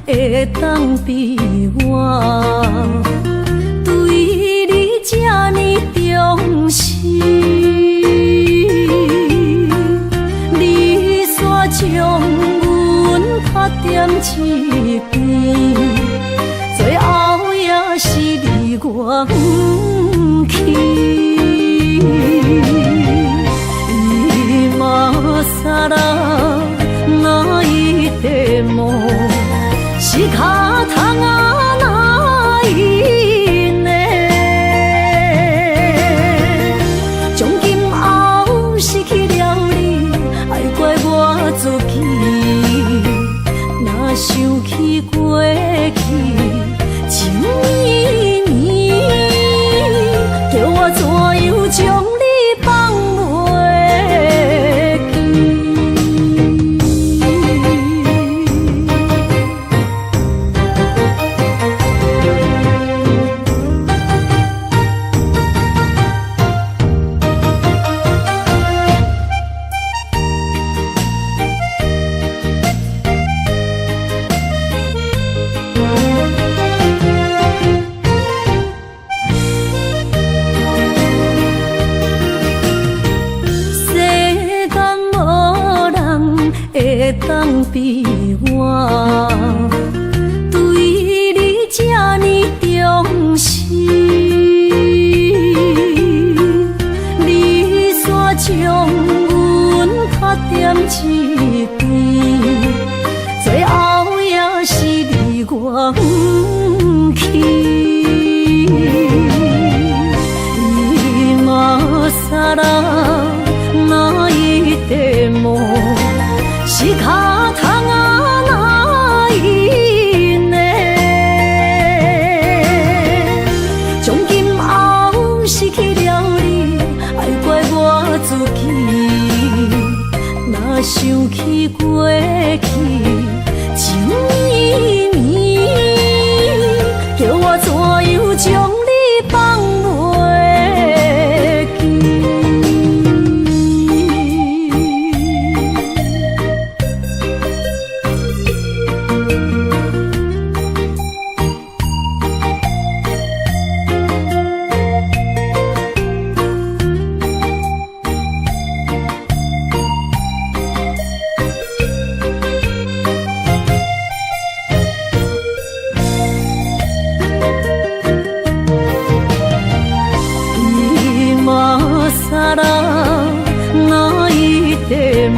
会当比我对你这呢重视？你煞将阮拍点一边，最后也是你我不去。今さら泣いても仕方がないね。从今后失去了你，爱怪我自己。若想起过去情绵绵，叫我怎样将你放袂？会当比我对你这呢重视？你煞将阮拍点一边，最后也是你我不去。今さら泣いても仕方がないね。从今后失去了你，爱怪我自己。若想起过去情绵绵，叫我怎样将你放袂记？今さら泣いても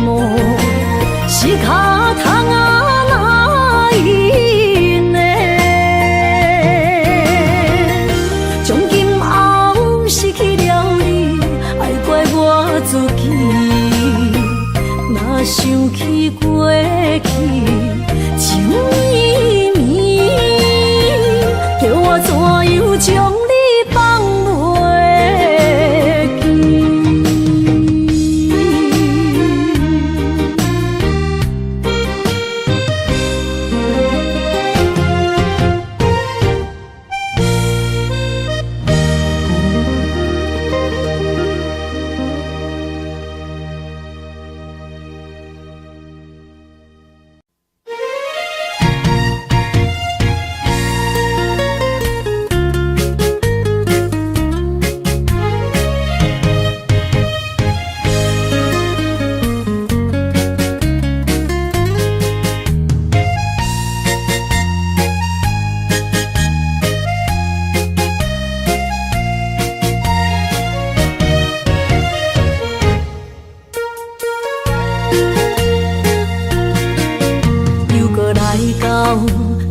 仕方がないね。从今后失去了你，爱怪我自己。若想起过去情绵绵，叫我怎样将你放袂记？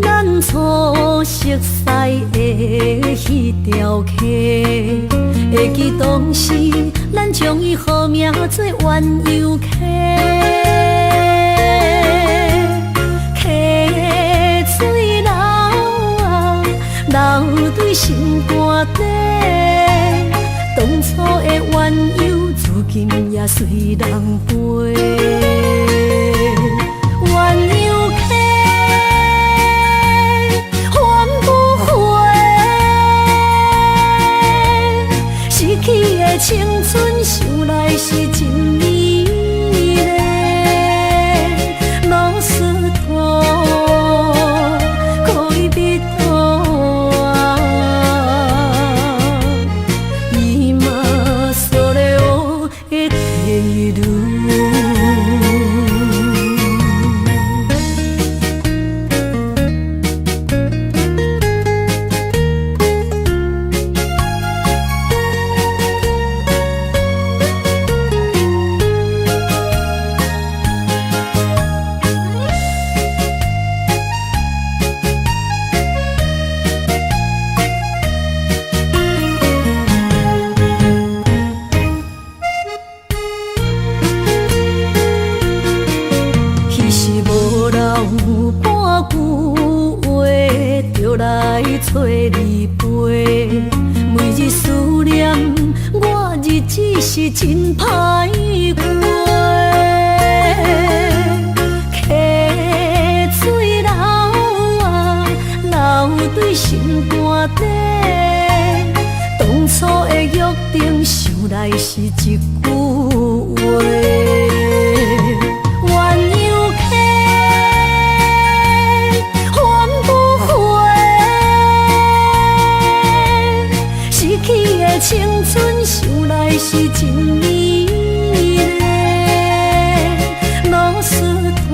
咱初熟悉的迄条溪，会记当时咱将伊号名做鸳鸯溪。溪水流啊，流对心肝底。当初的鸳鸯，如今也随人飞。鸳鸯溪。失去的青春，想来是真美丽。老师徒句话，就来找你陪。每日思念，我日子是真歹过。溪水流啊，流对心肝底。当初的约定，想来是一句话。鸳鸯溪，还不回。失去的青春，想来是真美丽。老师徒，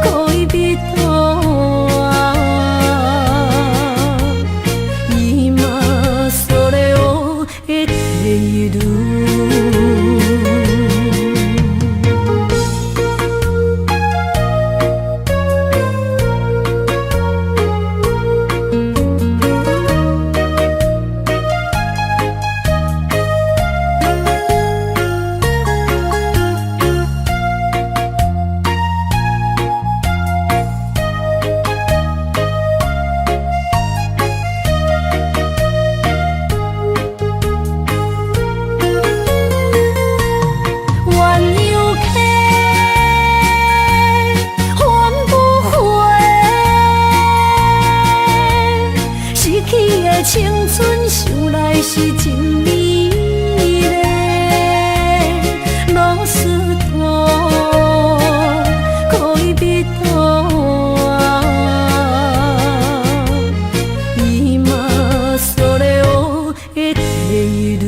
恋人途啊，伊嘛所了的地路。青春想来是真美丽，老师徒，恋人途啊，伊嘛所了的地路。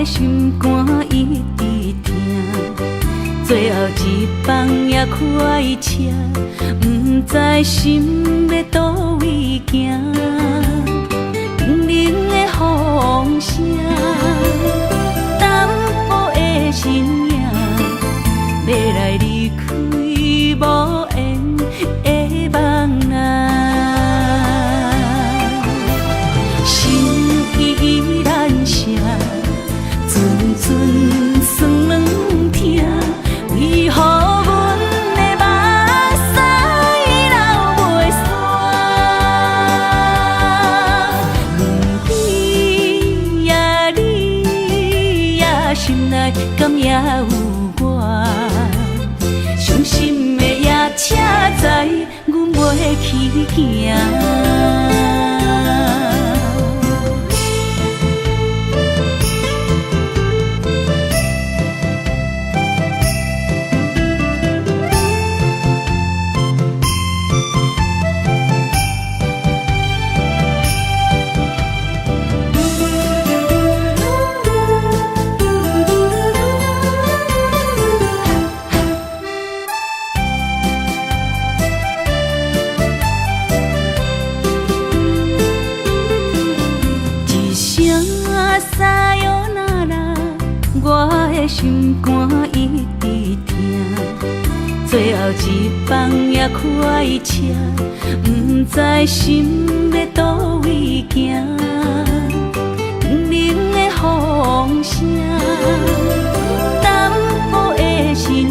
心肝一直疼，最后一放也开车，不知心要倒位行。冷冷的风声，淡薄的身影，要来离开无缘的梦啊。心依然舍。阵酸软疼，为何阮的目屎流袂煞？阮比呀你呀心内敢也有我？伤心的夜车载，阮袂去行。心肝一直疼，最后一放也开车，不知心要倒位行。冷冷的风声，淡薄的身影，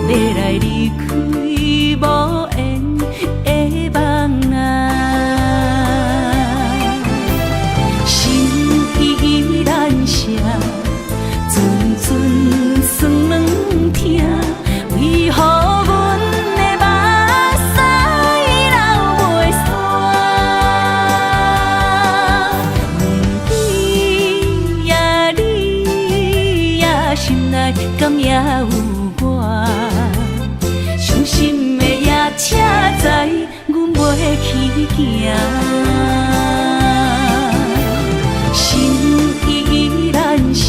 要来离开无缘的梦啊。阵心内敢也有我？伤心的夜车载，阮袂去行。心依然舍，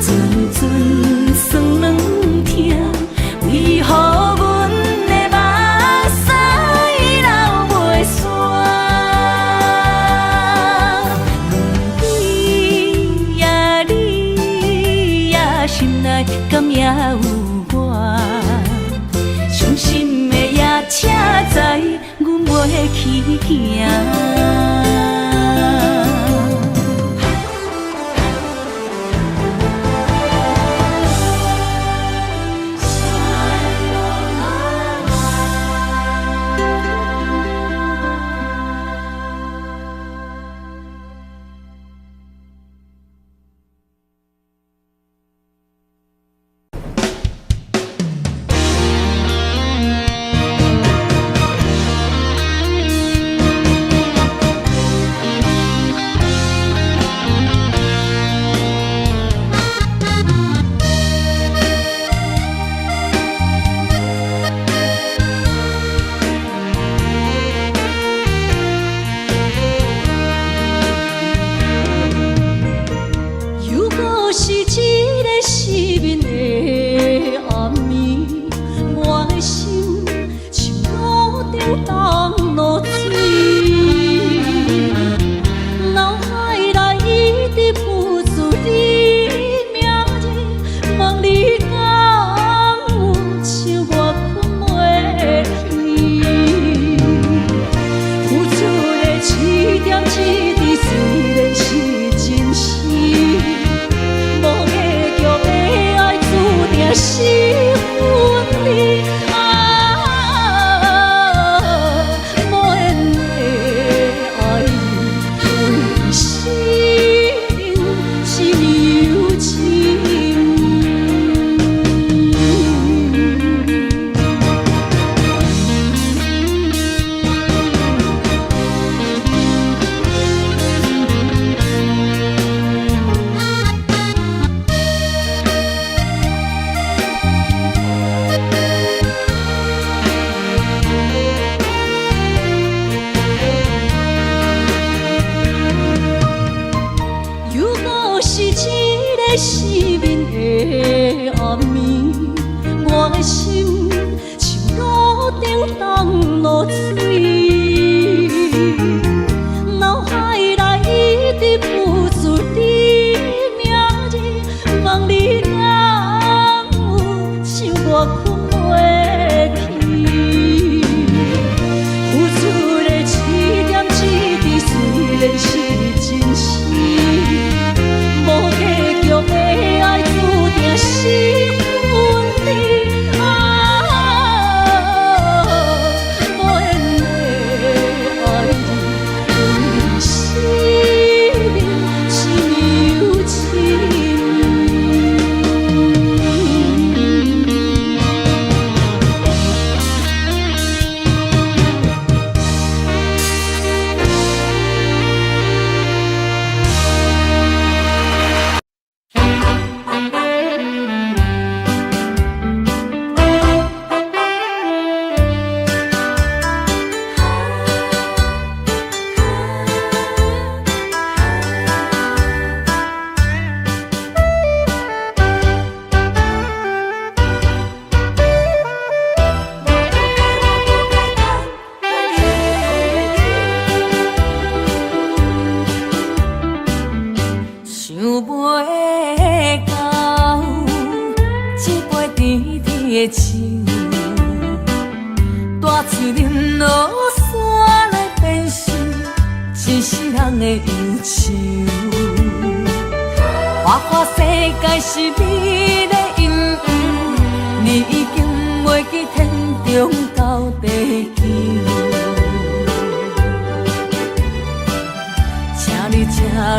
阵阵酸软痛，为何阮的目屎流袂煞？心内敢也有我？伤心的夜车载，阮袂去行。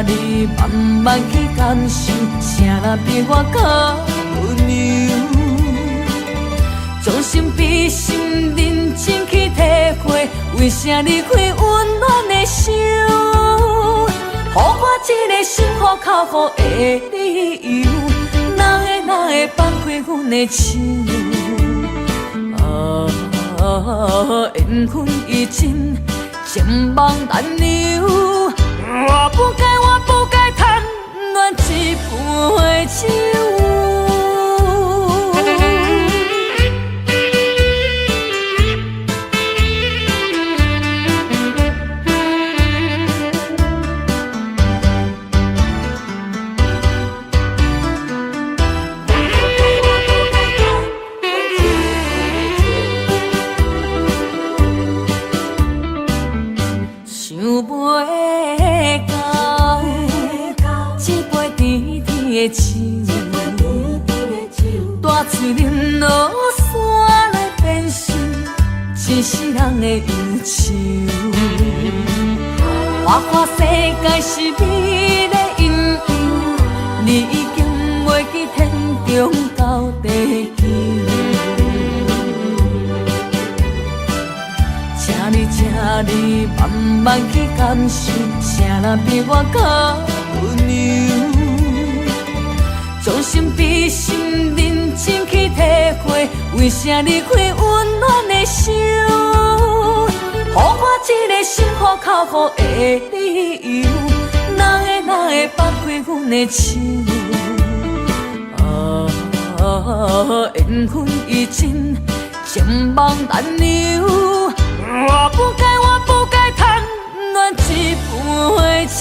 你慢慢去感受，谁人比我较温柔？将心比心，认真去体会，为啥离开温暖的手？予我一个心苦口苦的理由，会放开阮的手？缘分已尽，情梦难留。我不该贪恋一杯酒。大嘴啉落山来变成一世人的忧愁。花世界是美的阴阳，你已经袂记天中到地球。请你慢慢去感受，啥人比我较温柔？将心比心，认真去体会，为啥离开温暖的手？予我一个心苦口苦的理由，哪会放开阮的手？缘分已尽，情梦难留。我不该贪恋一杯酒。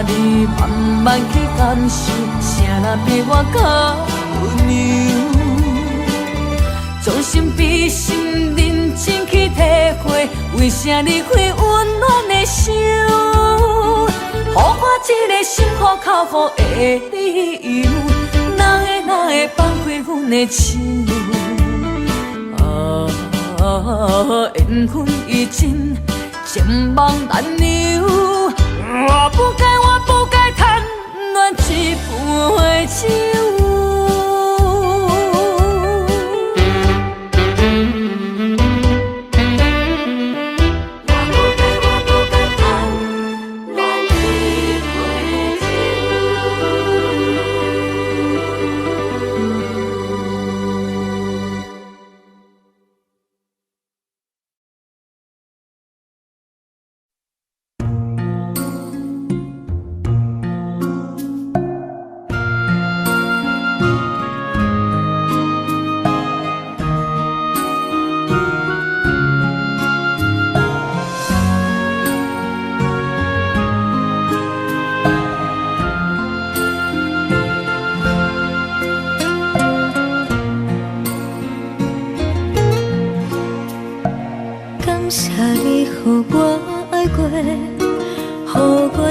你慢慢去感受，啥人比我较温柔？将心比心，认真去体会，为啥离开温暖的手？予我一个心苦口苦的理由，哪会放开阮的手？缘分已尽，情梦难留。我不该贪恋一杯酒。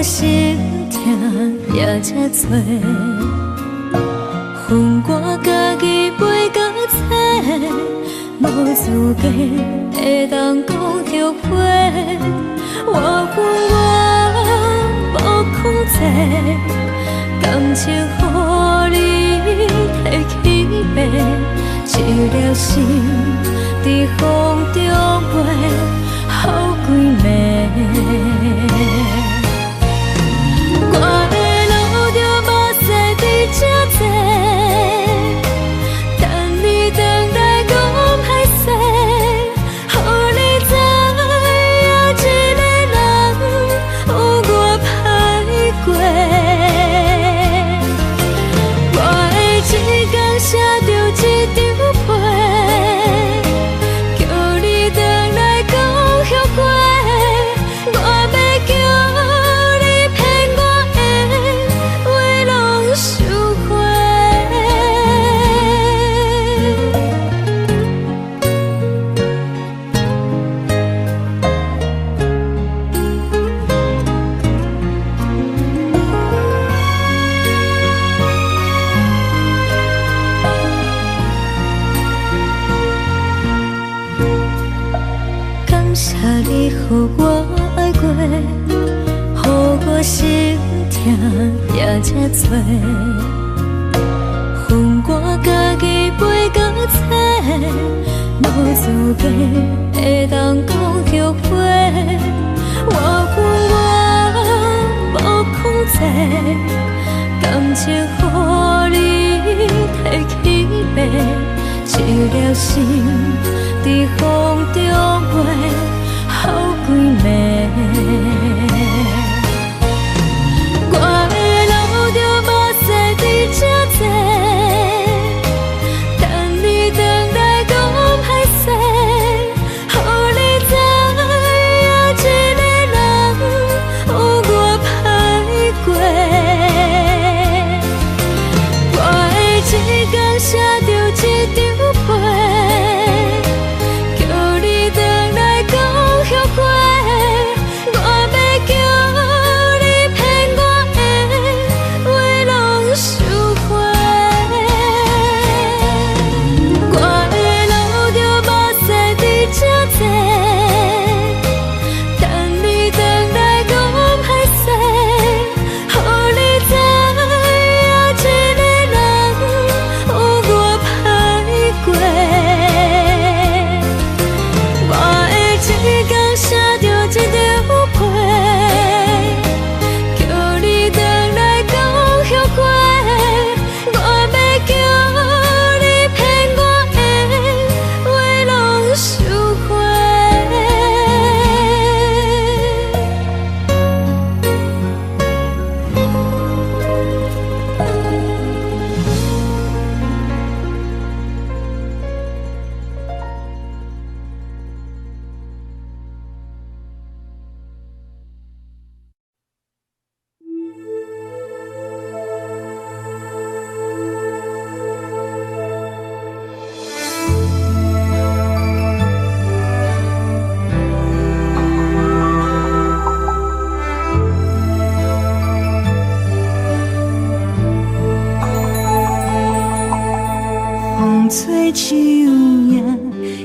心痛也这多，恨我家己袂到切，无资格会当讲后悔。我恨我无控制，感情予你摕去卖，一粒心伫风中飞，好几暝。我的路着目屎伫这多，等你回来讲歹势，予你知影一个人有我歹过。我的一天写着一张被，叫你回来讲后悔。我予我爱过，予我心痛也这多。恨我家己飞到切，无资格会当讲后悔。我恨我无控制，感情予你摕去卖，一粒心伫风中飞，好几暝。我的路着无细伫这多，等你回来讲歹势，予你知影一个人有我歹过。我会一天写着一张被，叫你回来讲后悔。我要叫你骗我的话拢收回。我的路着无细伫这多，等你回来讲歹势，予你知影一个人有我歹过。我会一天写着一张被，叫你回来讲后悔。我要叫你骗我的话拢收回。风吹树叶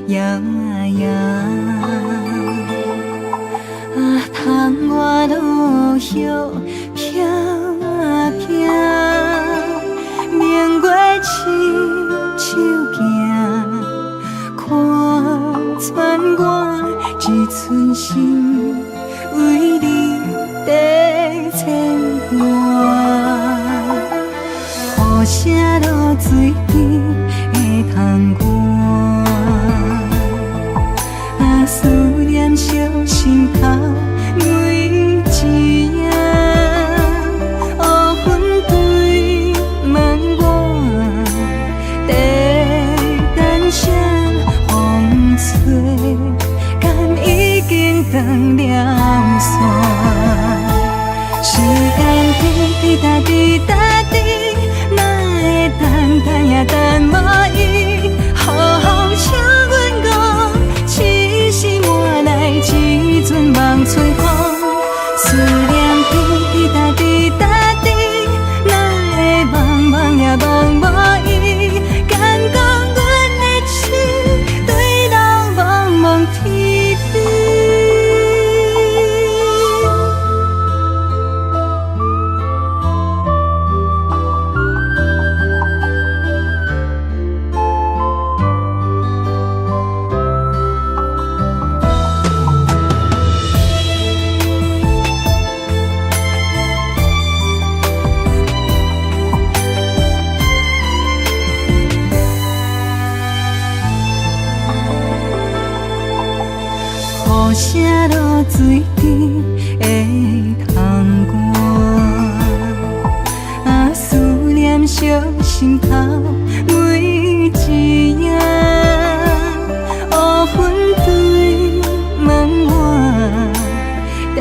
摇摇，窗外落叶飘飘，明月亲手行，看穿我一寸心，为你在牵挂。雨声落水边会通寒，思念烧心头每一夜。乌云对问我，在等啥风吹，敢已经断了线。时间滴答滴答滴，哪会等也等无伊，好好请阮讲，痴心换来一阵梦吹风。思念滴答滴答滴，哪会茫茫也茫无伊，敢讲阮的心对人茫茫天边。雨声落水边会通寒，思念烧心头每一夜。乌云对问我，在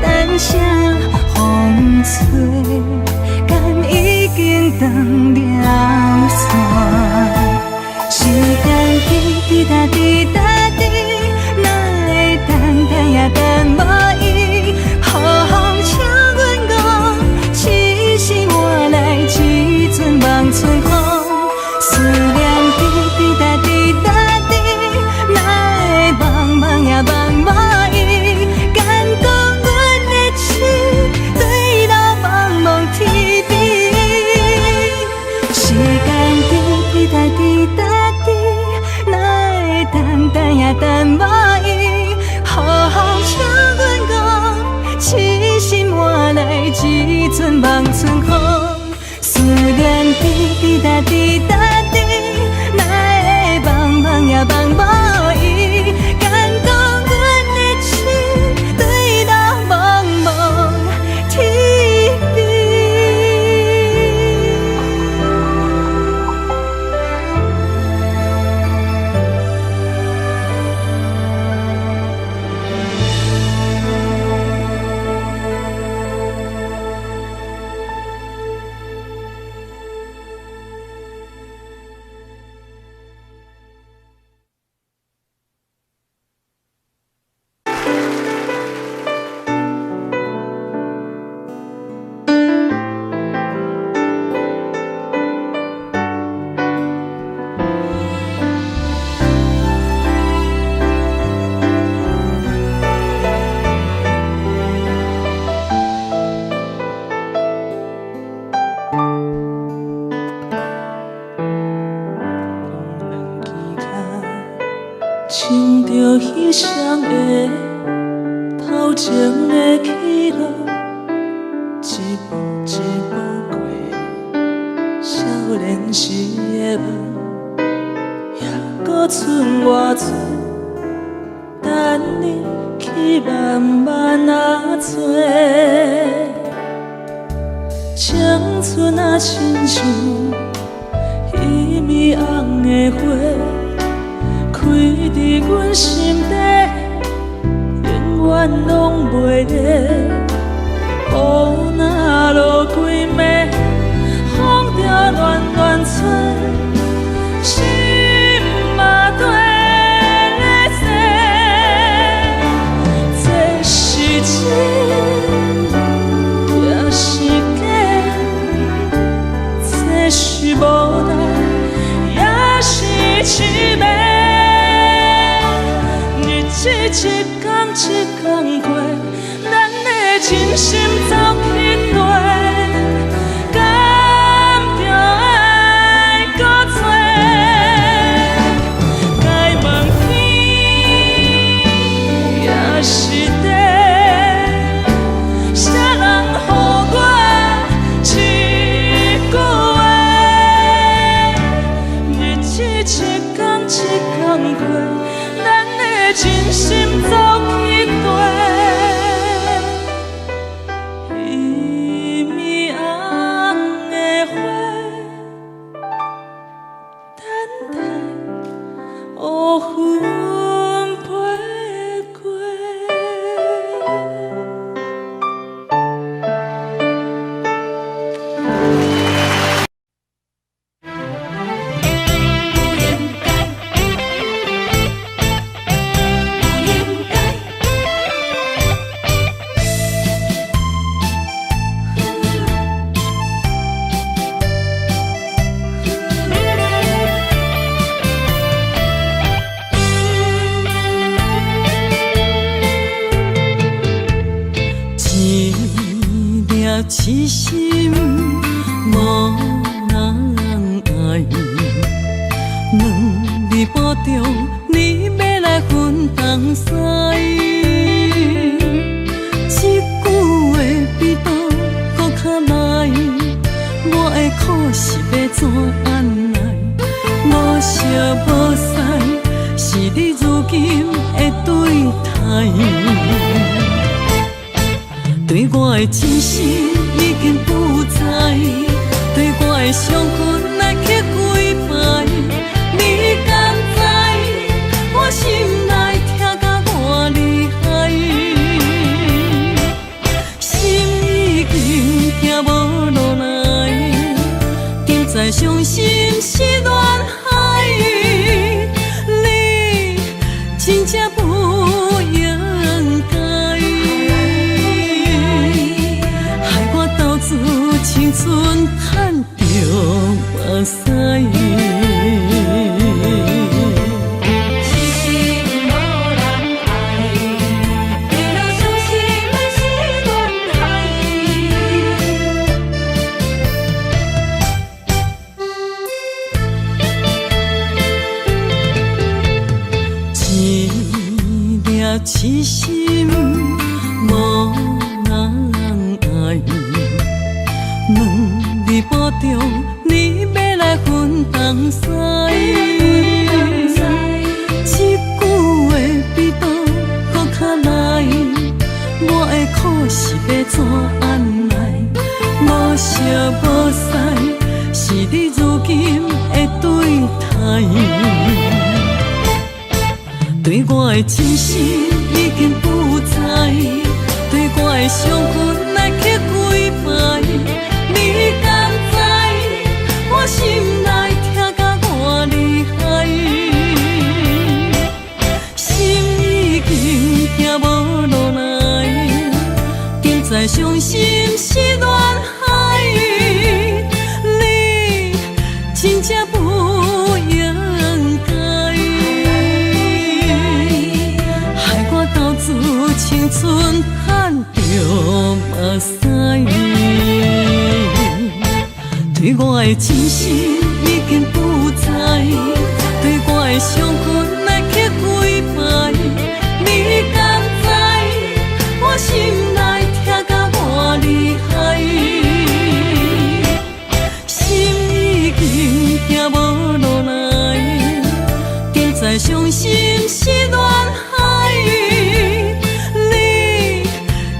等啥风吹，敢已经断了线。时间滴答滴答滴，哪会等也等无伊，好好请阮讲，痴心换来一阵梦吹风。思念滴答滴答滴，哪会茫茫也茫无等无伊，好好请阮讲，痴心换来一阵望春风。思念滴滴答滴答滴，哪会茫茫也茫无伊，感动阮的心对到茫茫天边。亲着彼双的头前的起落，一步一步过少年时的梦，还搁剩偌多等你去慢慢啊找。青春啊，亲像一米红的花。开伫阮心底，永远拢袂裂。雨若落几暝，风着乱乱吹，心嘛跟咧洗。这是真，也是假，这是无奈，也是凄美。一天一天过，咱的真心走去落，敢着爱搁多？该问天也是地，啥人予我一句话？日子一天一天过。真心走去跟，一米红的花，等待乌云飞过。痴心无人爱，两日半中你要来分东西，一句话比刀搁较来，我的苦是要怎安来？无惜无使，是你如今的对待。对我的真心已经不知，对我的伤痕来去几摆，你敢知我心内痛甲偌厉害？心已经行无落来，定在伤心是恋海，你真正不应该。青春赚着目屎，痴心无人爱，为了伤心的是恋海。一痴心无人爱，两日保重，你要来分东西。一句话比刀搁较来，我的苦是要怎安来？无烧无屎，是你如今的对待。对我的真心已经不知，对我的伤痕来去几摆，你敢知我心内痛甲偌厉害？心已经行无落来，竟再伤心是恋海，你真正不应该。青春赚着目屎，对我的真心已经不知，对我的伤痕来去几摆，你敢知我心内痛甲偌厉害？心已经行无落来，竟再伤心是恋海。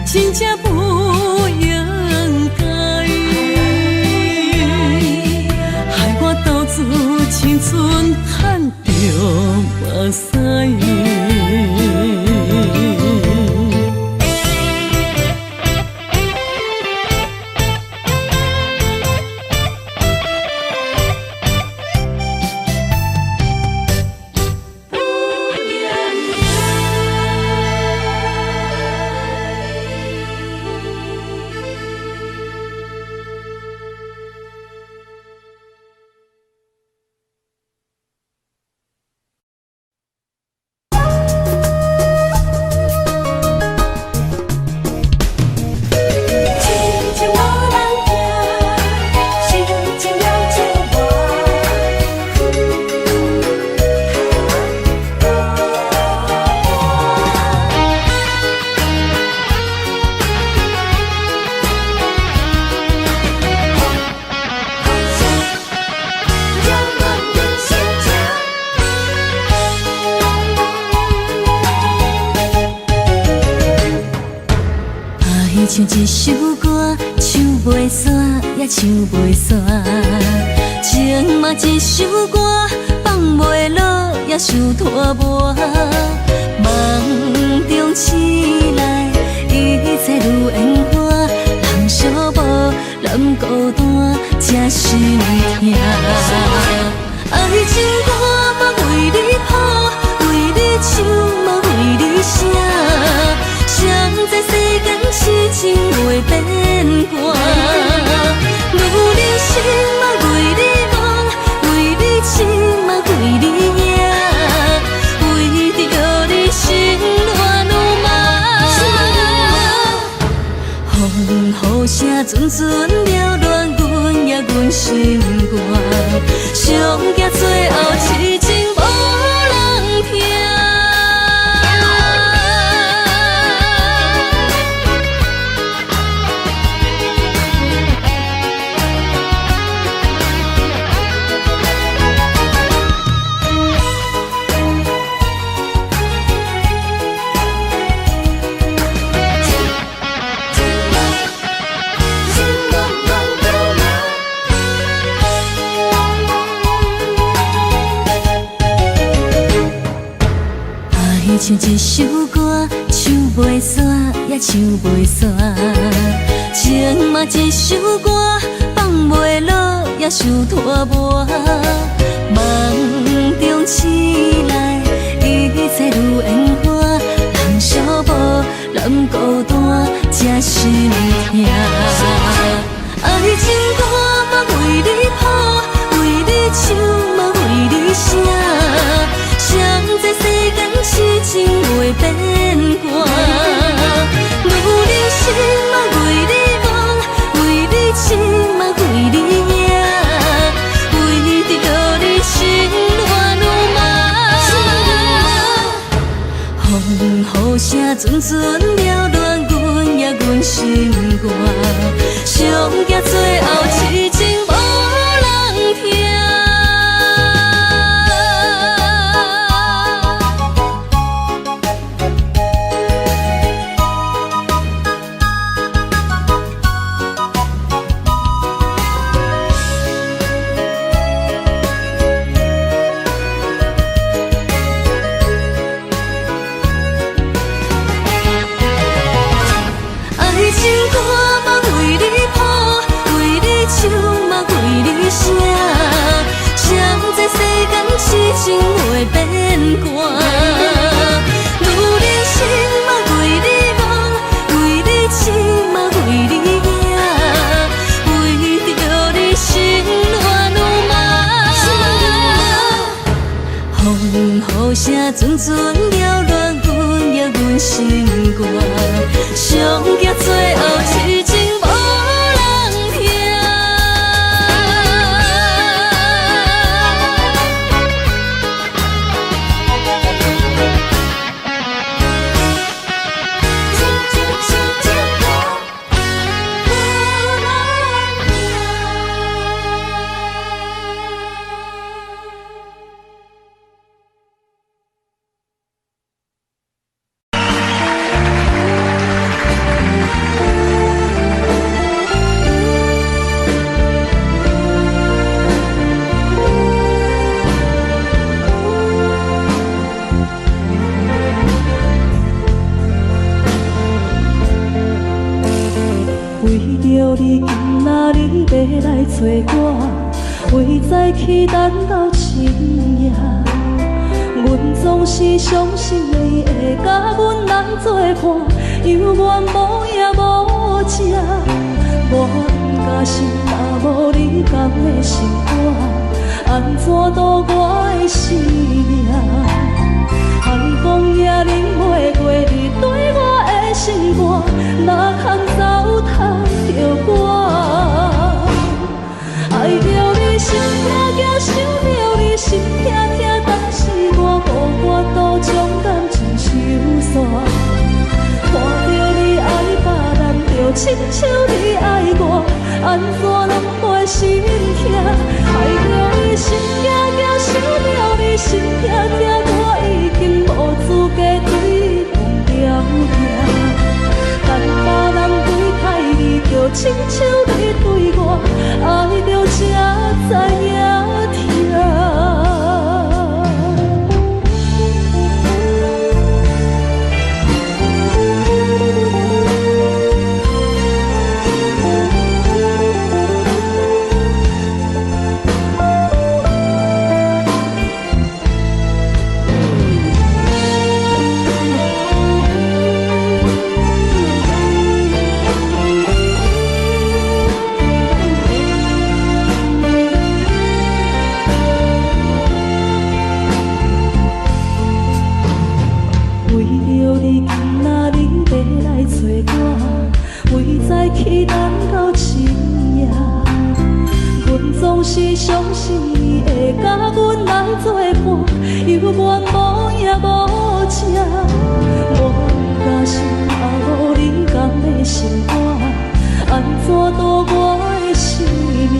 真正不应该，害我斗志青春赚着目屎。唱一首歌，唱袂煞也唱袂煞；情嘛一首歌，放袂落也想拖磨。梦中醒来，一切如烟花，人寂寞，人孤单，才心痛。爱情歌嘛为你谱，为你唱嘛为你写。谁知世间痴情袂变卦，女人心嘛为你梦，为你痴嘛为你影，为着你心乱如麻。风雨声阵阵缭乱，阮也阮心肝，上惊最后痴情无人听。唱一首歌，唱袂煞也唱袂煞；情嘛一首歌，放袂落也想拖磨。梦中醒来，一切如烟花，人寂寞，人孤单，才心痛。爱情歌嘛为你谱，为你唱嘛为你写。谁知世间痴情袂变卦，女人心嘛为你梦，为你痴嘛为你影，为着你心乱如麻。风雨阵阵缭乱，阮也阮心肝，伤惊最后痴情无人听。你今仔日要来找我，为在去等到深夜。阮总是相信你会甲阮来作伴，犹原无影无迹。我假心若无你甘的心肝，安怎度我的生命？寒风也忍袂过你对我的心肝，哪通糟蹋着我？爱着你心痛痛，想着你心痛痛，但是我无法度将感情收煞。看着你爱别人，就亲像你爱我，安怎拢袂心痛？爱着你心痛痛，想着你心痛痛，我已经无资格对你讲了听。等别人对待你，就亲像你对我，爱着才知影疼。去等到深夜，阮总是相信你会甲阮来作伴，犹原无影无迹。我假心若无你甘的心肝，安怎度我的生命？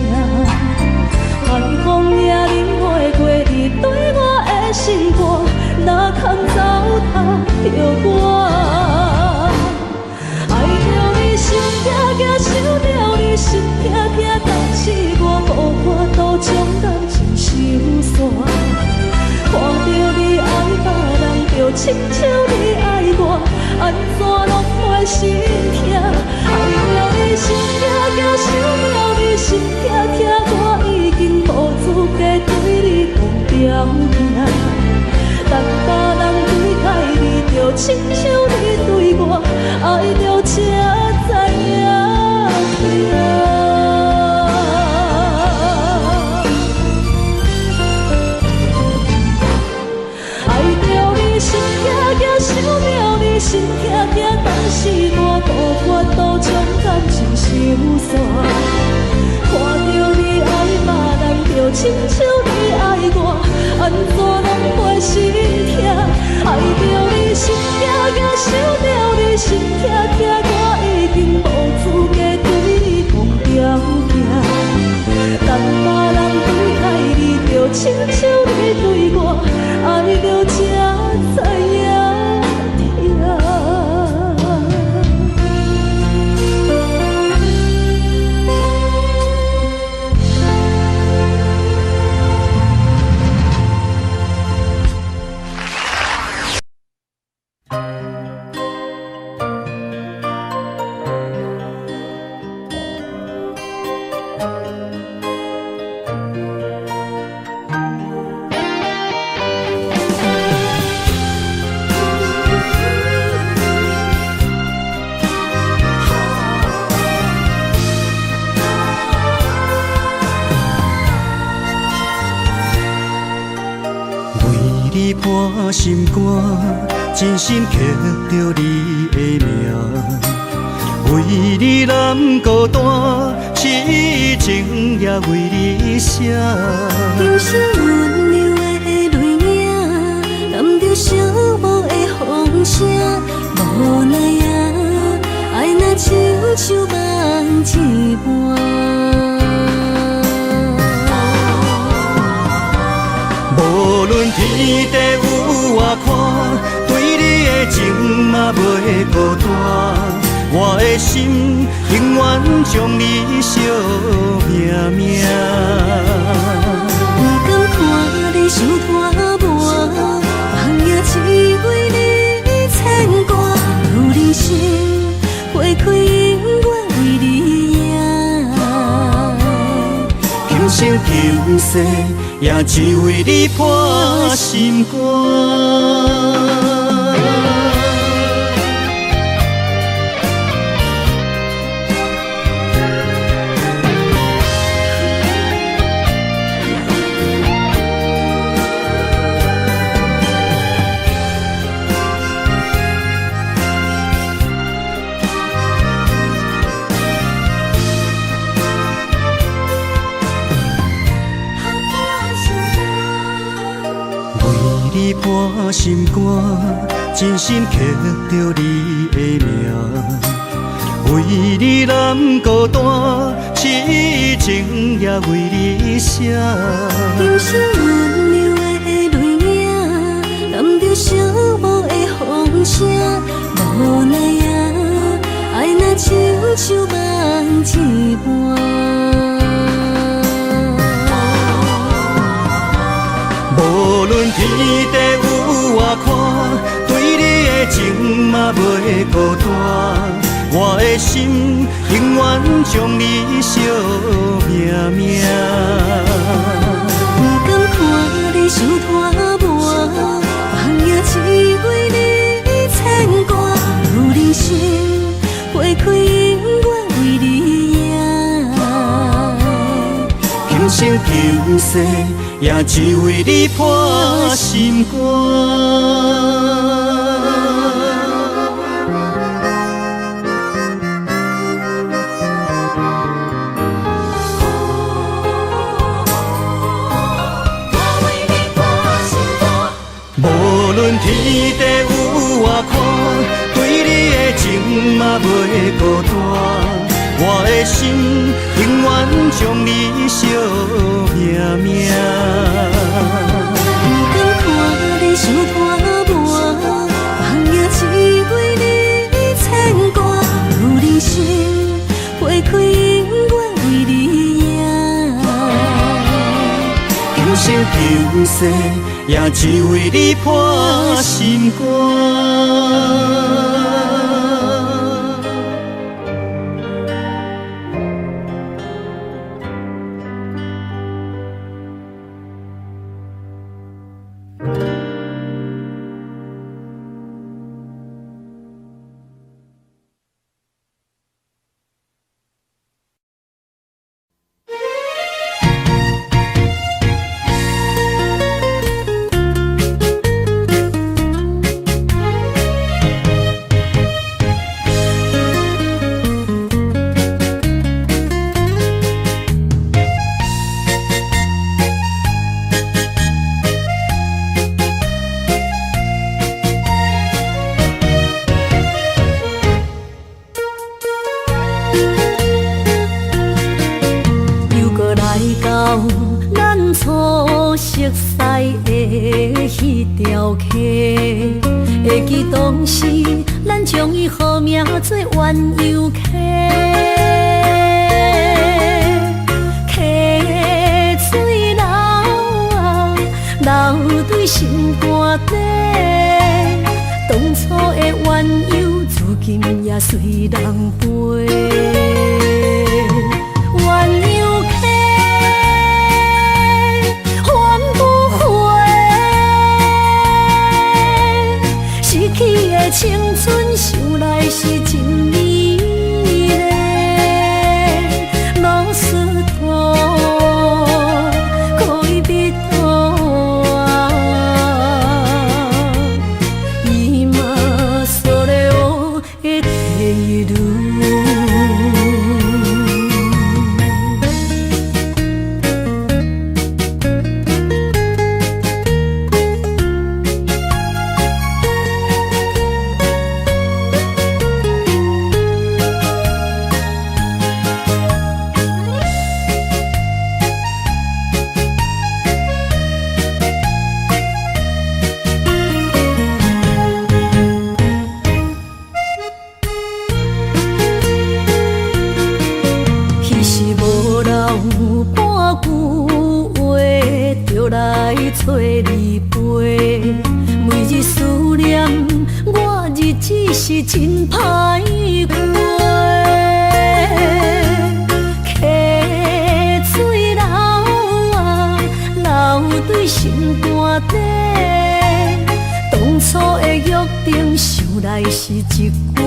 寒风也忍袂过你对我的心肝，哪通糟蹋着我？心痛痛，想着你心痛痛，但是我无法度将感情收煞。看着你爱别人，就亲像你爱我，安怎拢袂心痛？爱着你心痛痛，想着你心痛痛，我已经无资格对你讲条命。等别人对待你，就亲像你对我，爱着才知影疼。爱着你心痛痛，想着你心痛痛，但是我无法度将感情收煞。看着你爱别人，就亲像你爱我，安怎拢袂心痛？爱着你心痛痛，想着你心痛痛，我已经无资格对你讲条件。等别人对待你，就亲像你对我，爱着才知影疼。心肝，真心刻着你的名。为你难孤单，痴情也为你写。人生温柔的泪影，染着寂寞的风声。无奈啊，爱若亲像梦一半。无论天地有外宽，对你的情嘛袂孤单。我的心永远将你惜命命。不敢看你伤拖磨，梦也只为你牵挂。有人生花开永远为你赢，今生今世也只为你破心肝。破心肝，真心刻着你的名。为你难孤单，痴情也为你写。人生温柔的泪影，染着寂寞的风声。无奈啊，爱若亲像梦一半。无论天地有外宽，对你的情嘛袂孤单。我的心永远将你惜命命。不敢看你伤拖磨，梦也只为你牵挂。有人生花开永远为你赢，今生今世也只为你破心肝。无论天地有外宽，对你的情嘛袂孤单。我的心永远将你惜命命。不敢看你伤拖磨，梦也只为你牵挂。有人生花开永远为你赢，今生今世也只为你破心肝。熟悉的迄条溪，会记当时咱将伊号名做鸳鸯溪。溪水流啊，流对心肝底。当初的鸳鸯，如今也随人飞。鸳鸯溪。 逝去的青春，想来是真美丽。老师徒，可以别途啊，就来找你陪。每日思念，我日子是真歹过。溪水流啊，流对心肝底。当初的约定，想来是一句话。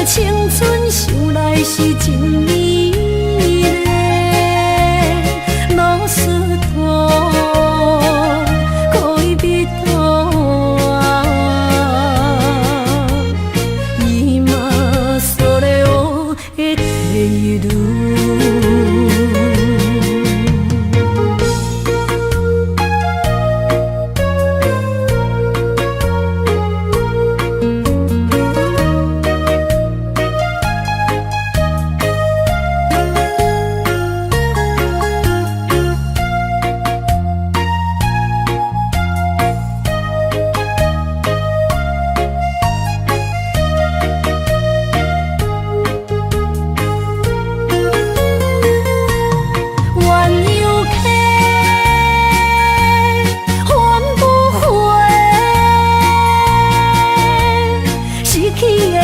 青春想来是真美丽，老师徒可以比拖啊，伊嘛所了的地路。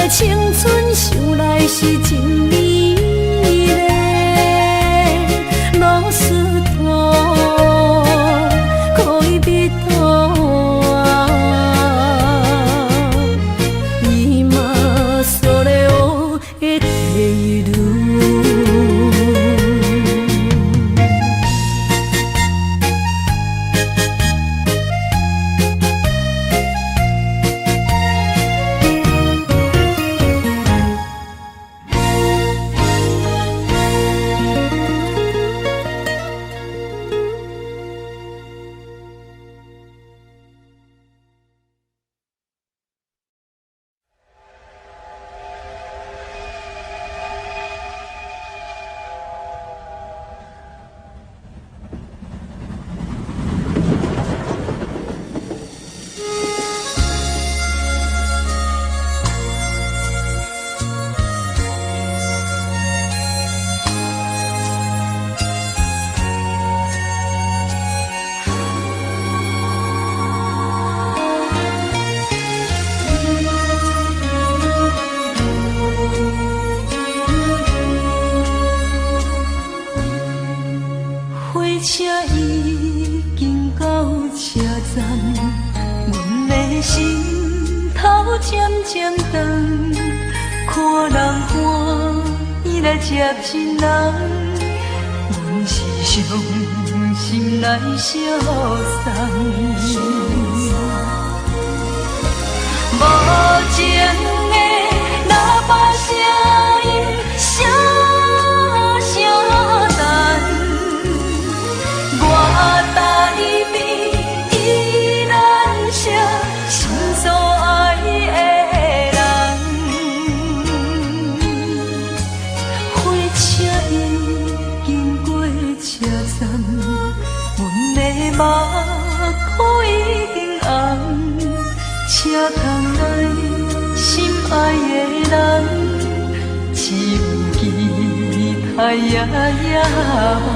青春想来是真美丽，老师徒可以比拖啊，伊嘛所了的地路。接亲人，阮是伤心来相送。无情的喇叭声音，声声等，我台边依然写心所爱的人。火车已经过车站，阮的目眶已经红。车窗内心爱的人，只有期待夜夜梦。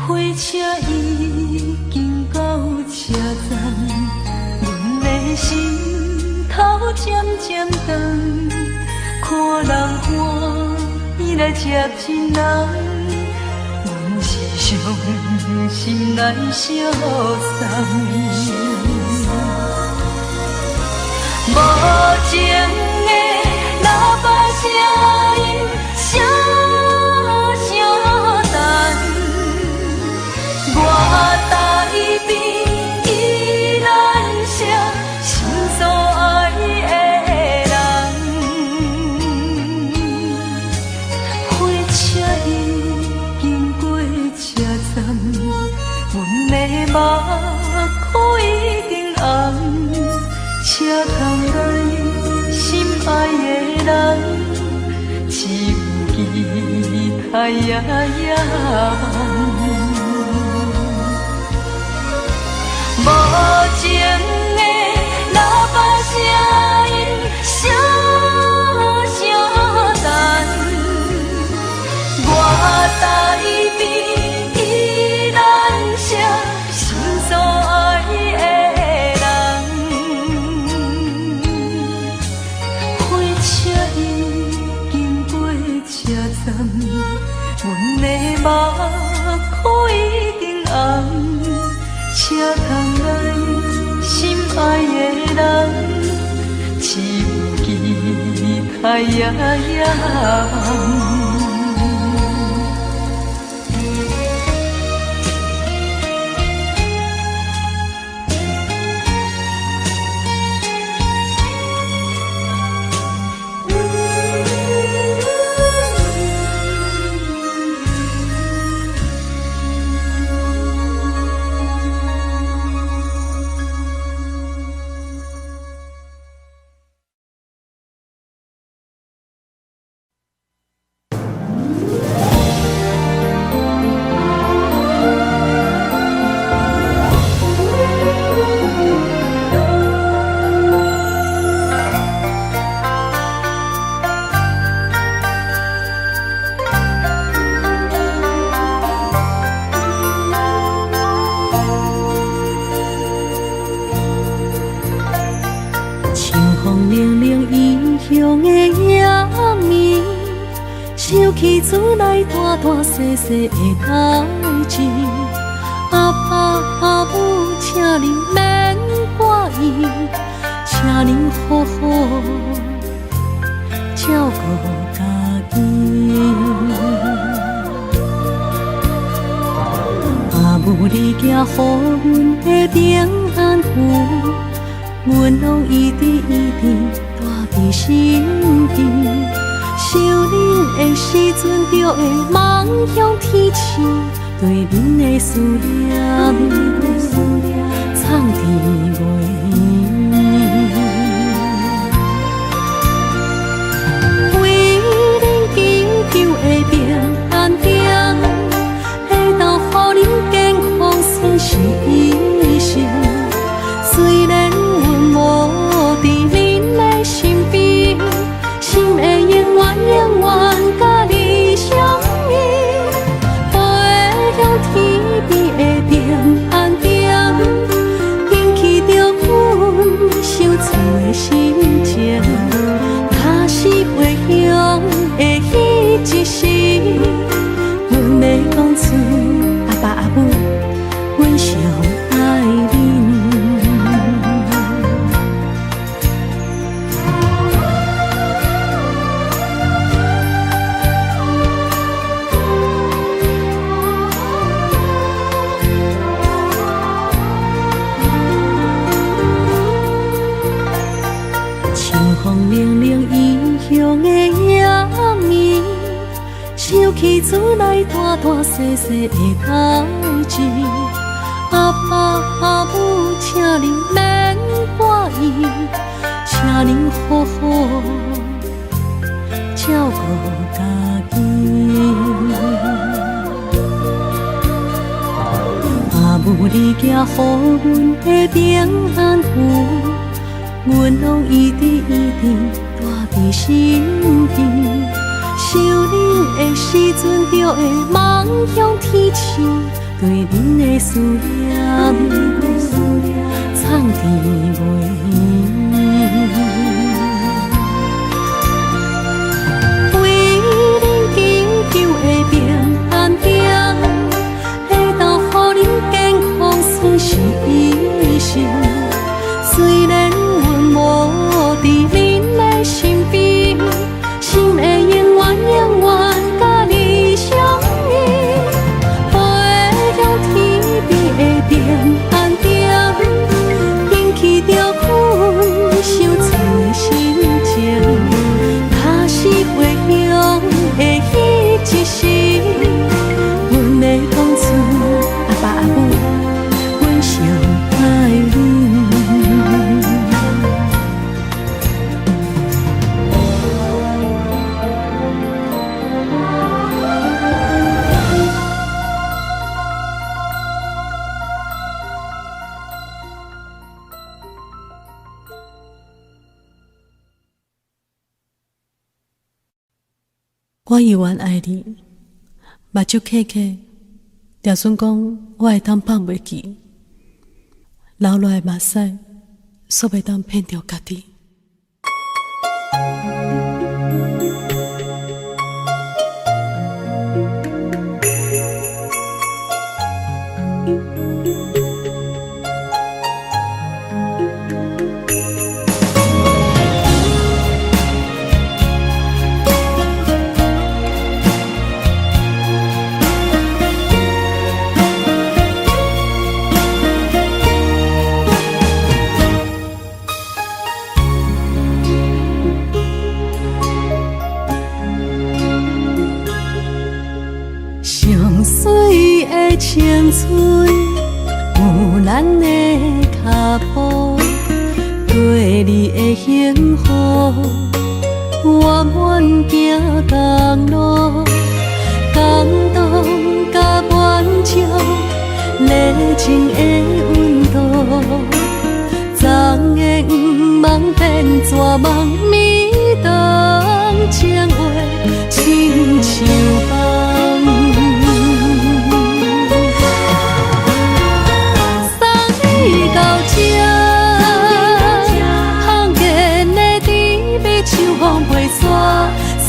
火车已经到车站，阮的心头渐渐长，看人欢喜来接亲人，阮是伤心来相送。无情的喇叭声音，声声等。我台边依然写心所爱的人，火车已经过车站，太夜夜梦，无情的喇叭声音声声淡，我台边依然写心所爱的人，火车已经过车站，阮的目眶已经红。车窗内心爱的人，只有期待夜夜梦。想起厝内大大细细的代志，阿爸阿母，请您免怪意，请您好好照顾家己。阿母你行予阮的平安符，阮拢一直带伫心边。想恁的时阵，就会望向天星，对恁的思念藏伫袂圆。为恁祈求的平安点，会当予恁健康顺时一生。虽然阮无伫恁的身边，心会永远甲你相依，飞向天边的平安点，引起着阮想厝的心情。若是回乡的迄一时，阮要讲出阿爸阿母，阮上爱恁。冷冷异乡的夜暝，想起厝内大大细细的代志，阿爸阿母，请您免怪意，请您好好照顾家己。阿母你行予阮的平安符，阮拢一直带伫心边，想恁的时阵，就会望向天星，对恁的思念藏伫袂圆。为恁祈求的平安点，会当予恁健康顺时一生。虽然阮无伫恁的身边，心会永远甲你相依，飞向天边的平安点，引起着我永远爱你，目睭刻刻，就算讲我会当放袂记，流落的目屎，煞袂当骗着家己。上水的青春，有咱的脚步，过你的幸福，我愿行公路，感动甲满足，热情的温度，昨的黄梦变绝望，暝东情话亲像梦。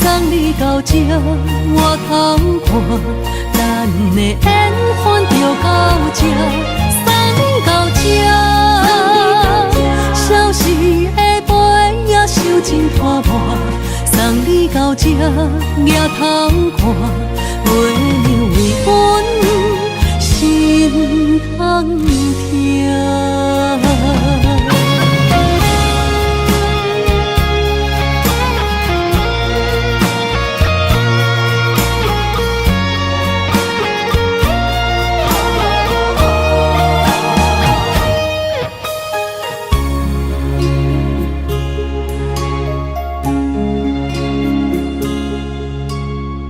送你到这，我通看，咱的缘分就到这。送你到这，消失的杯也收真拖磨。送你到这，也通看，月亮为阮心通疼。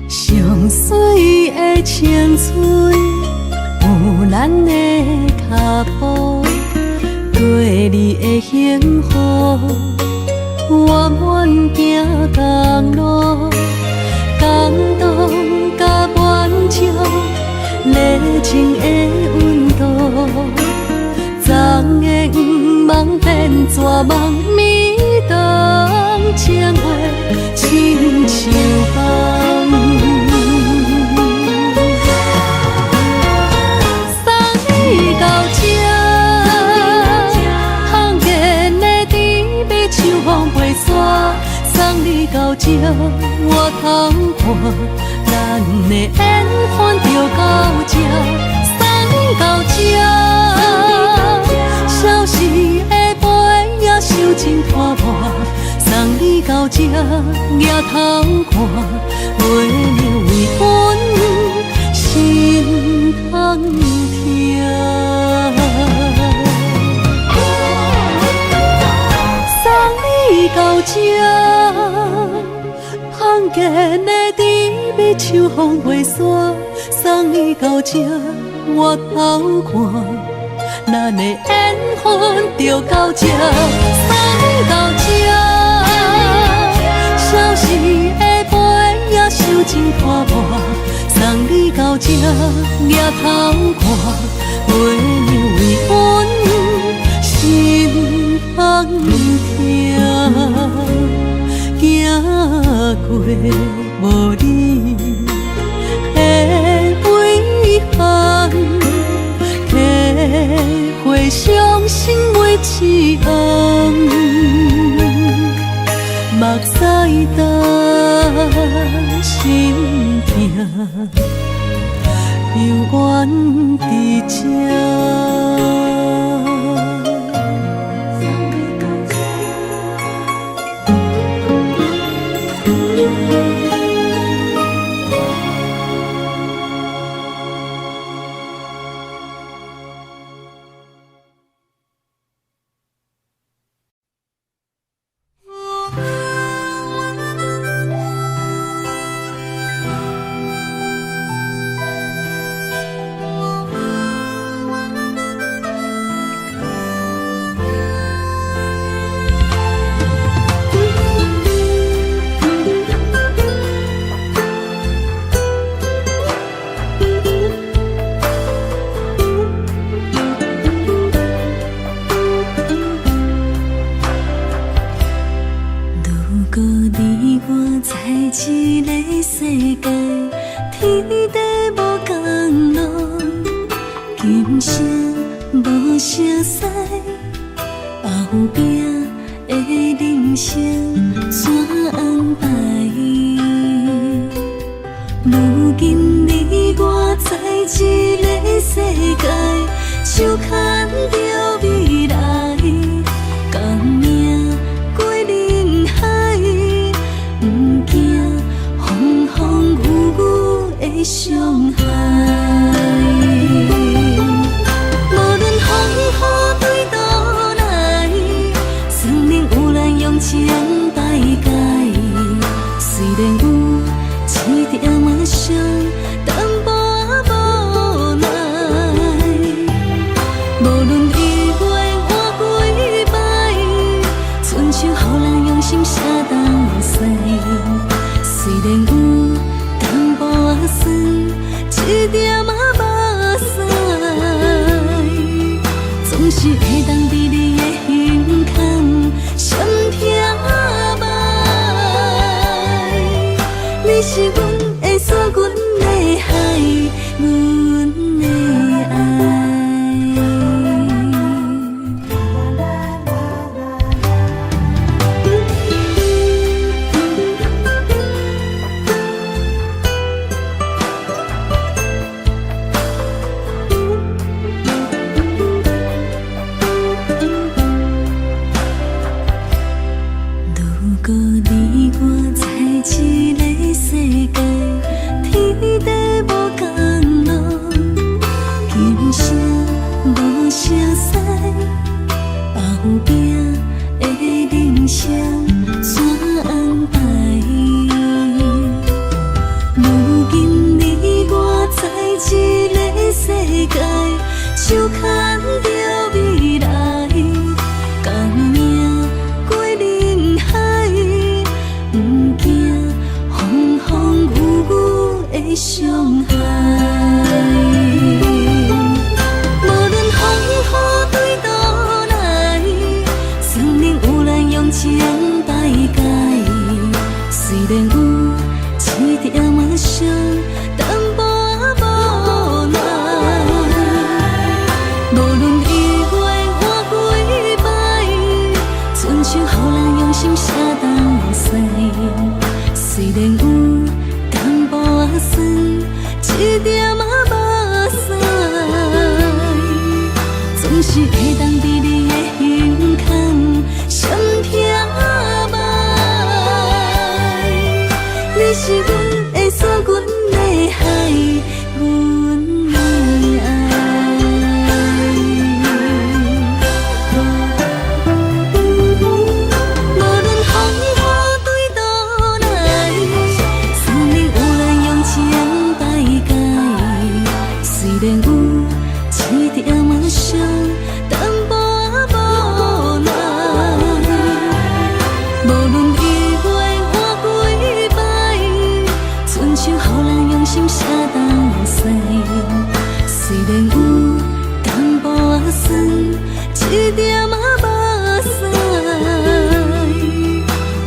上水的青春，有咱的脚步，过你的幸福，我愿行公路，感动甲满足，热情的温度，昨的黄梦变绝望，暝东情话亲像梦。送你到这，我通看，咱的缘分就到这。送你到这，消失的杯也收真拖磨。送你到这，也通看，月亮为阮心通疼。到这，香见的甜蜜像风飞散。送你到这，我偷看，咱的缘分就到这。送你到这，消失的杯也收真拖磨。送你到这，也通看，月亮为阮心通疼。行过无你的遗憾，体会伤心每一暗，目屎干心痛，永远伫这。天地无共路，今生无相识，后壁的人生怎安排？如今你我在一个世界，手牵着未来，共命过人海，不惊风风雨雨的伤害。无论风雨对倒来，算命有咱用情摆解，虽然有一点仔伤，淡薄仔无奈。无论一回换几摆，春秋予咱用心写东西。虽然有淡薄仔酸，一点仔目屎，总是会当伫你的胸腔闪听麦。你是阮的锁，阮的海，阮的爱。如果你我在一个世界，天地无共路，今生无相识，后壁的人生怎安排？如今你我在一个世界，手牵着未来，共命过人海，不惊风风雨雨的伤害。无论风雨对倒来，算命有咱用情摆解，虽然有一点仔伤，淡薄仔无奈。无论一回换几摆，春秋予咱用心写东西。虽然有淡薄仔酸，一点仔目屎，总是会当伫你的胸腔闪听麦。你是阮的锁，阮的海，阮的爱。无论风雨对倒来，算命有咱用情摆解，虽然有一点仔伤，淡薄仔无奈。无论一回换几摆，春秋予咱用心写东西。虽然有淡薄仔酸，一点仔目屎，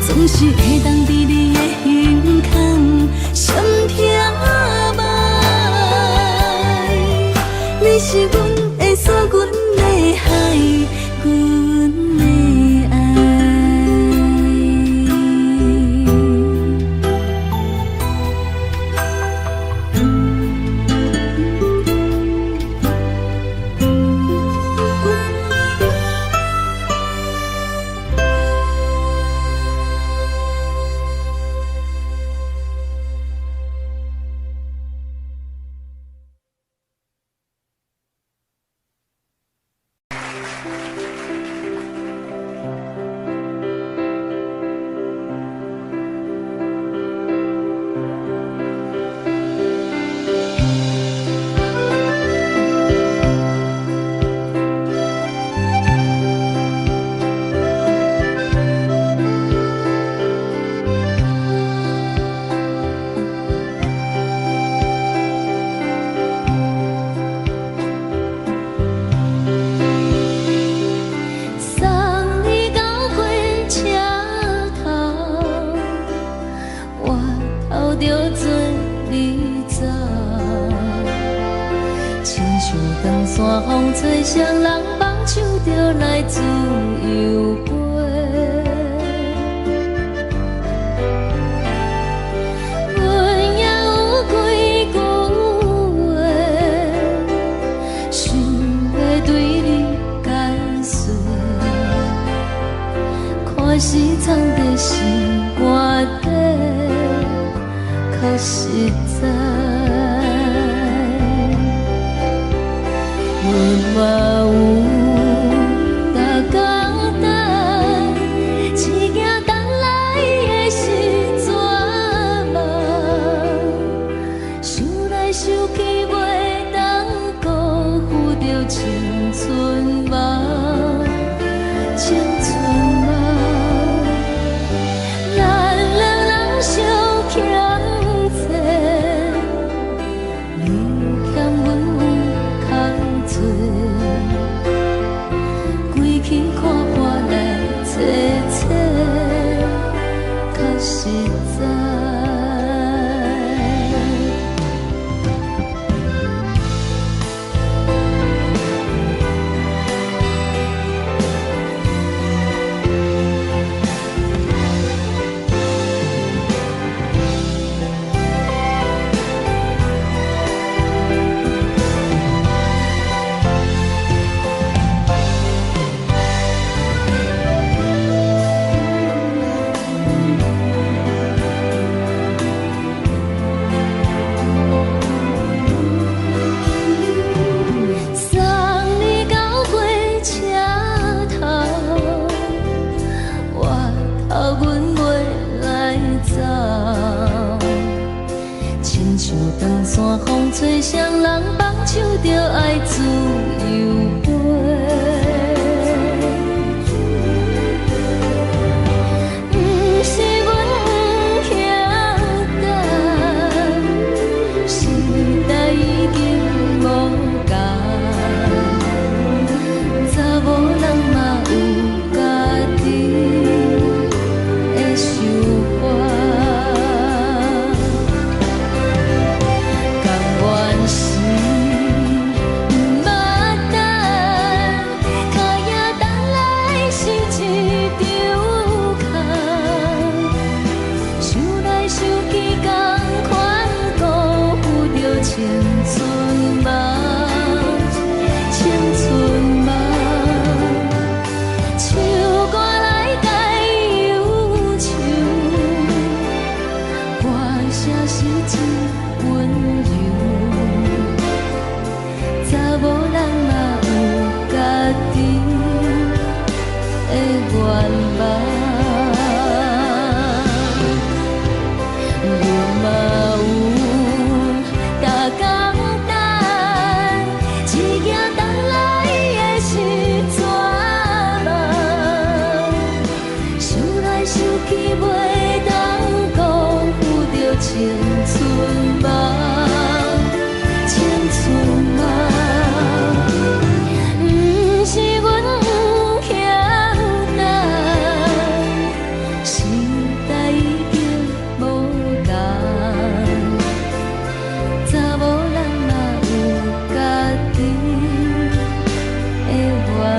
总是会当伫你的胸腔闪听麦。你是阮的锁，阮的海，阮的爱。像长山风吹双人放手就来自由飞。阮也有几句话，想要对你解说，可是藏在心肝底，较实在。阮嘛有逐工等，一件等来的时阵嘛，想来想去袂当辜负着青春嘛，青春嘛，咱两人相欠债，你欠阮有空做。归去看破来切切，较实在。山风吹双人放手就爱自由飞，不是阮不晓等，时代已经无同，查某人嘛有家己的想法。青春嘛，青春嘛，不是阮不晓等，时代已经无同，查某人嘛有家己的愿望。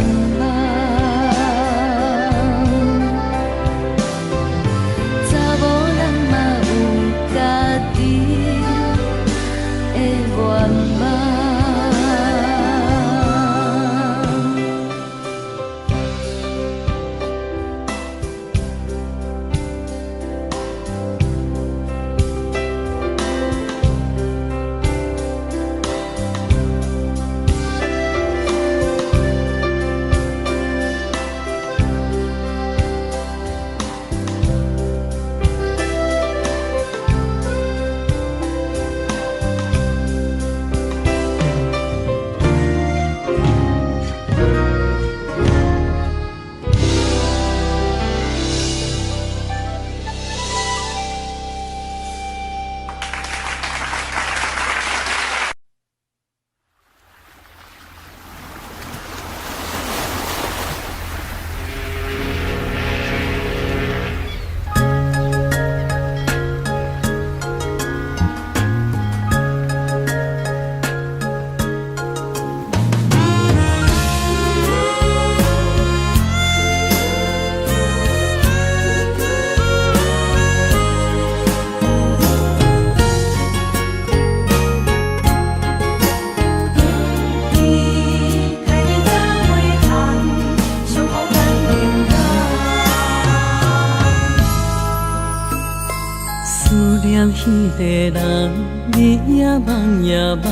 彼个人，你也梦也梦，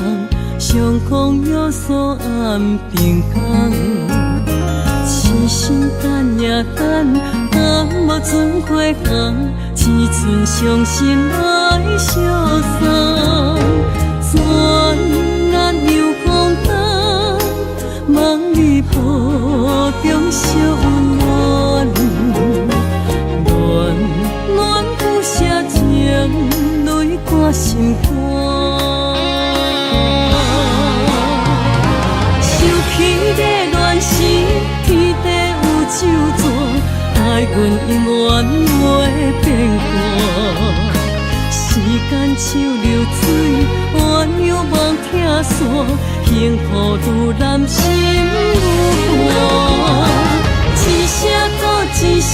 相逢约束暗平空。痴心等也等，若无船过航，只剩伤心来相送。转眼又风灯，梦里抱中惜温暖，暖暖不舍情，泪挂心肝。想起的乱时，天地有咒詛，爱阮永远袂变卦。时间像流水，鸳鸯望听线，幸福愈难心愈寒。一声搁一声，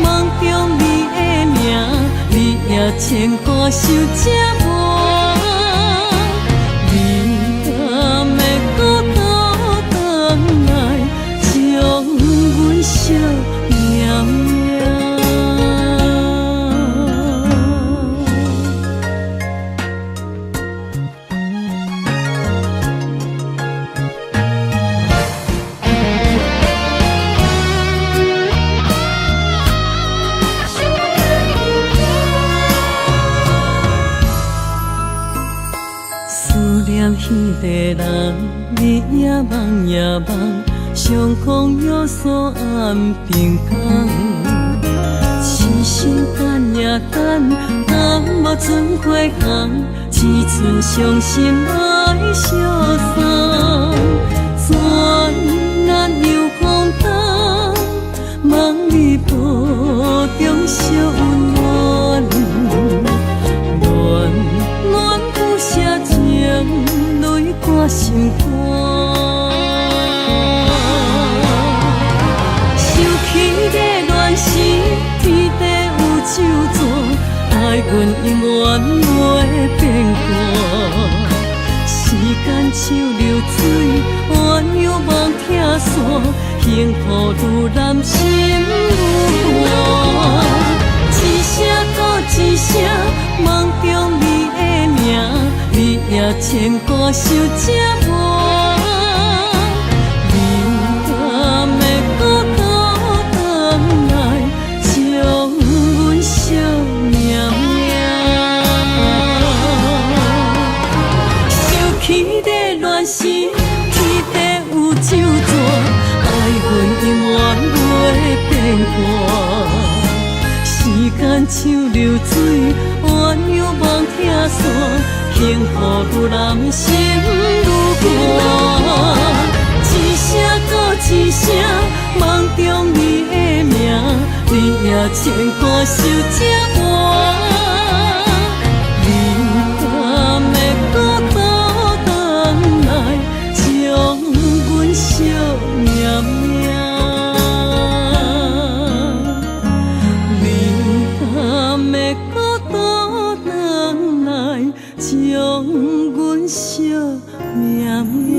梦中你的名，你也牵挂受折磨。你敢会搁倒转来，将阮惜命命？彼个人，你也梦也梦，相逢约束暗平空。痴心等也等，若无船过航，只剩伤心来相送。转眼又风灯，梦里抱中惜温暖，暖暖不舍情，泪挂心肝。想起的乱时，天地有咒詛，爱阮永远袂变卦。时间像流水，鸳鸯望听线，幸福愈难心愈寒。一声搁一声，梦中你的名，你也牵挂受折磨。你敢会搁倒转来，将阮惜命命？想起的乱时，天地有咒詛，爱阮永远袂变卦。时间像流水，鸳鸯望听线，幸福愈难心愈寒。一声搁一声，梦中你的名，你也牵挂受折磨。你敢会搁倒转来，将阮惜命命？将阮惜命命。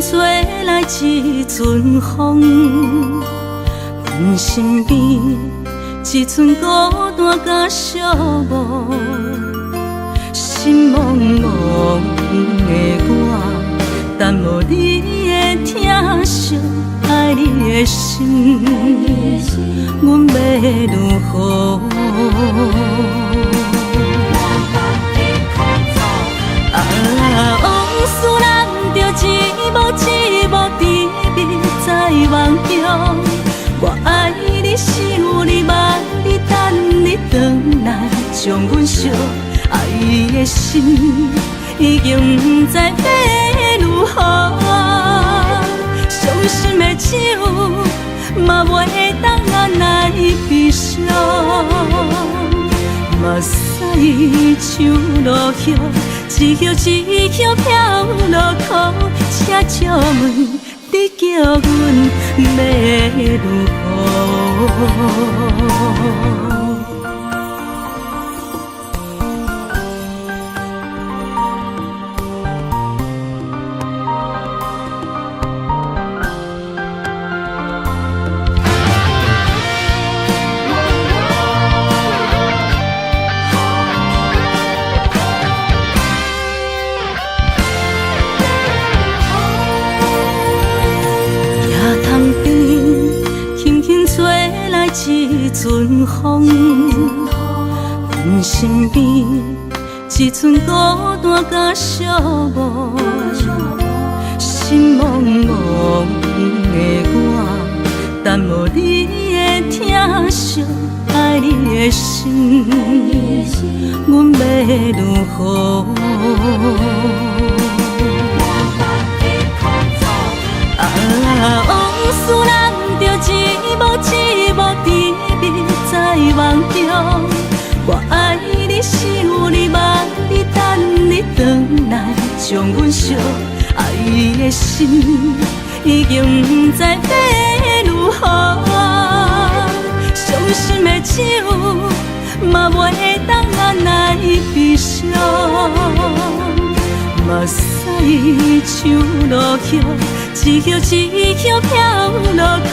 吹来一阵风，阮身边一寸孤单甲寂寞，心茫茫的我，等无你的疼惜，爱你的心，阮要如何？往事咱着一幕一幕甜蜜在梦中，我爱你是将阮惜爱的心，已经不知要如何。伤心的酒，嘛袂当按来悲伤。目屎像落叶，一叶一叶飘落雨，请借问你叫阮要如何？一阵风，阮身边一寸孤单甲寂寞，心茫茫的我，等无你的疼惜，爱你的心，阮要如何？往事人着一幕一幕甜蜜在梦中，我爱你想你望你等你回来，将阮惜爱的心已经不知要如何。伤心的酒嘛袂当按来悲伤，目屎像落叶，一叶一叶飘落雨，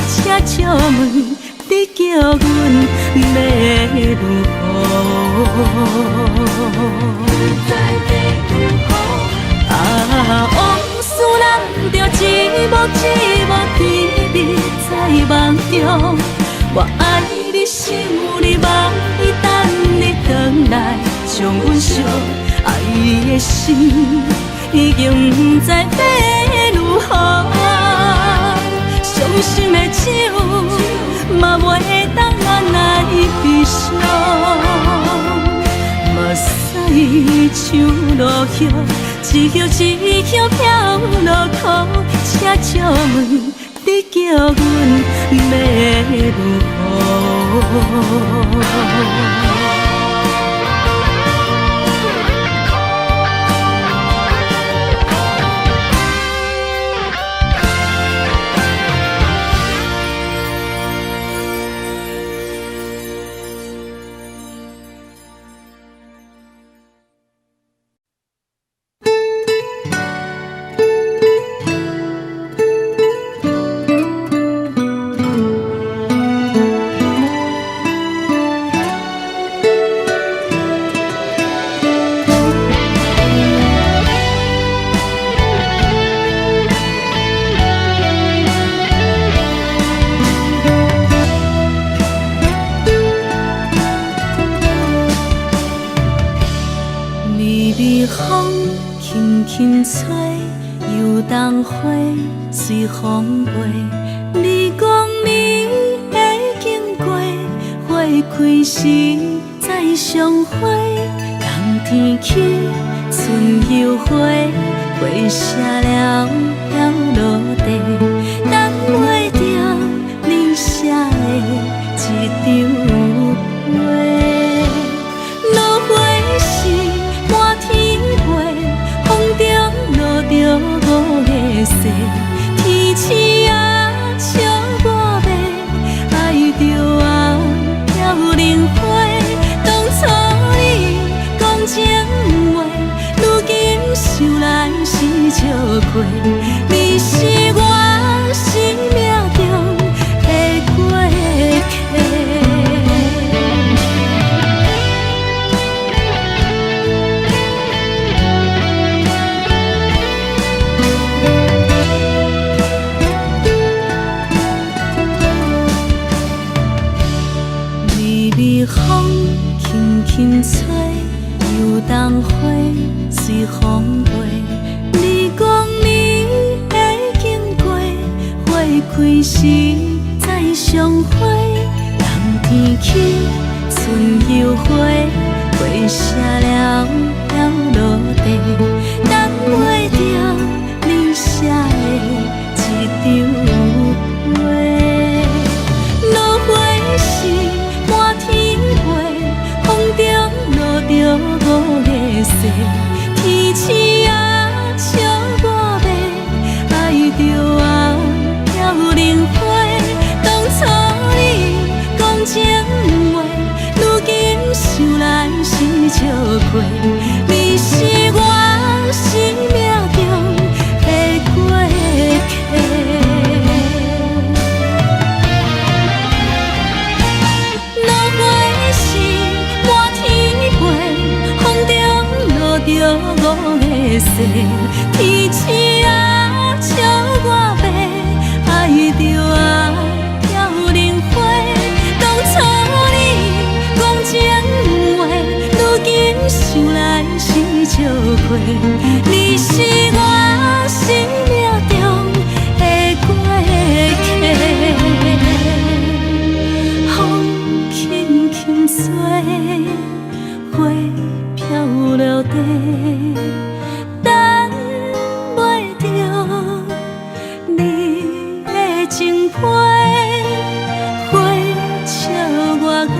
请借问你叫阮要如何？往事人着一幕一幕甜蜜在梦中，我爱你想你望你等你回来，将阮惜爱的心已经不知要如何。伤心的酒嘛袂当按来悲伤，目屎像落叶，一叶一叶飘落雨，请借问你叫阮要如何？轻吹，游动花随风飞。你讲你会经过，花开时再相会。冬天起，春又回，花谢了要落地，等袂着你写的一张画。落花时满天飞，风中落着五个色，天星啊笑我迷，爱着啊要灵花。当初你讲情话，如今想来是笑亏。你是我生命中的过客。微微风轻轻吹，游动花随风飞。你讲你会经过，花开时再相会。冬天起，春又回，笑过，你是我生命中的过客。落花是满天飞，风中落着五个星，天星啊笑我白，爱着爱飘零花。当初你讲情话，如今想来是笑话。你是我生命中的过客，风轻轻吹，花飘落地，等袂着你的情批。花笑我讲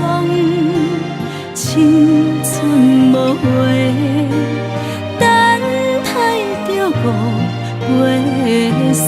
青春无话，等待着五月雪。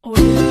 我。